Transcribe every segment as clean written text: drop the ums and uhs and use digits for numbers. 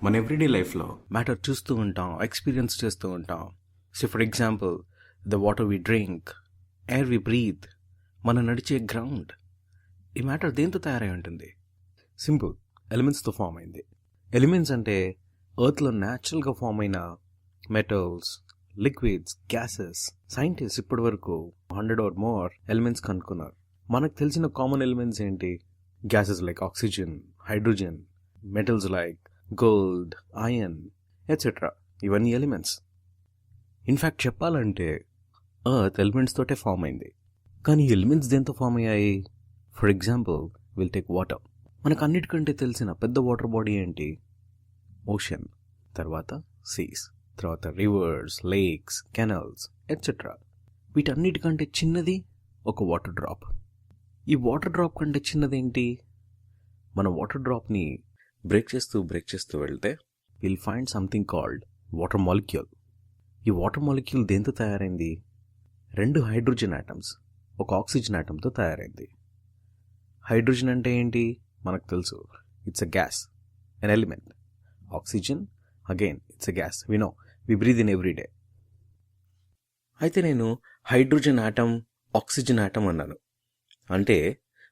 మన ఎవ్రీడే లైఫ్లో మ్యాటర్ చూస్తూ ఉంటాం, ఎక్స్పీరియన్స్ చేస్తూ ఉంటాం. So for example, the water we drink, air we breathe, మనం నడిచే గ్రౌండ్, ఈ మ్యాటర్ దేంతో తయారై ఉంటుంది? సింపుల్, ఎలిమెంట్స్తో ఫామ్ అయింది. ఎలిమెంట్స్ అంటే ఎర్త్లో న్యాచురల్గా ఫామ్ అయిన మెటల్స్, లిక్విడ్స్, గ్యాసెస్. సైంటిస్ట్ ఇప్పటి వరకు 100 or more ఎలిమెంట్స్ కనుక్కున్నారు. మనకు తెలిసిన కామన్ ఎలిమెంట్స్ ఏంటి? Gases like oxygen, hydrogen, metals like gold, iron, etcetera. ఇవన్నీ ఎలిమెంట్స్. ఇన్ఫ్యాక్ట్ చెప్పాలంటే ఎర్త్ ఎలిమెంట్స్ తోటే ఫామ్ అయింది. కానీ ఎలిమెంట్స్ దేంతో ఫామ్ అయ్యాయి? For example, will take water. మనకు అన్నిటికంటే తెలిసిన పెద్ద వాటర్ బాడీ ఏంటి? ఓషన్. తర్వాత సీస్, తర్వాత రివర్స్, లేక్స్, కెనాల్స్, ఎట్సెట్రా. వీటన్నిటికంటే చిన్నది ఒక వాటర్ డ్రాప్. ఈ వాటర్ డ్రాప్ కంటే చిన్నదేంటి? మన వాటర్ డ్రాప్ని బ్రేక్ చేస్తూ వెళ్తే will find something called water molecule. ఈ వాటర్ మాలిక్యూల్ దేంతో తయారైంది? 2 హైడ్రోజన్ ఆటమ్స్, ఒక ఆక్సిజన్ ఆటంతో తయారైంది. హైడ్రోజన్ అంటే ఏంటి? మనకు తెలుసు, it's a gas, an element. Oxygen again it's a gas, we breathe in every day. అయితే నేను హైడ్రోజన్ ఆటమ్, ఆక్సిజన్ ఆటమ్ అన్నాను. అంటే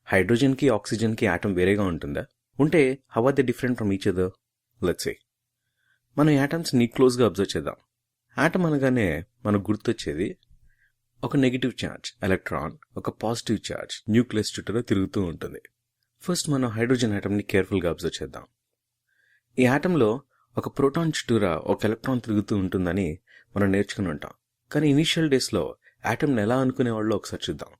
హైడ్రోజన్కి ఆక్సిజన్కి ఆటమ్ వేరేగా ఉంటుందా? ఉంటే how are they different from each other? Let's say మనం యాటమ్స్ని క్లోజ్గా అబ్జర్వ్ చేద్దాం. ఆటమ్ అనగానే మనకు గుర్తొచ్చేది ఒక నెగిటివ్ ఛార్జ్ ఎలక్ట్రాన్, ఒక పాజిటివ్ ఛార్జ్ న్యూక్లియస్ చుట్టూలో తిరుగుతూ ఉంటుంది. ఫస్ట్ మనం హైడ్రోజన్ ఆటమ్ని కేర్ఫుల్గా అబ్జర్వ్ చేద్దాం. ఈ ఆటంలో ఒక ప్రోటాన్ చుట్టూరా ఒక ఎలక్ట్రాన్ తిరుగుతూ ఉంటుందని మనం నేర్చుకుని ఉంటాం. కానీ ఇనీషియల్ డేస్లో ఆటమ్ని ఎలా అనుకునేవాళ్ళో ఒకసారి చూద్దాం.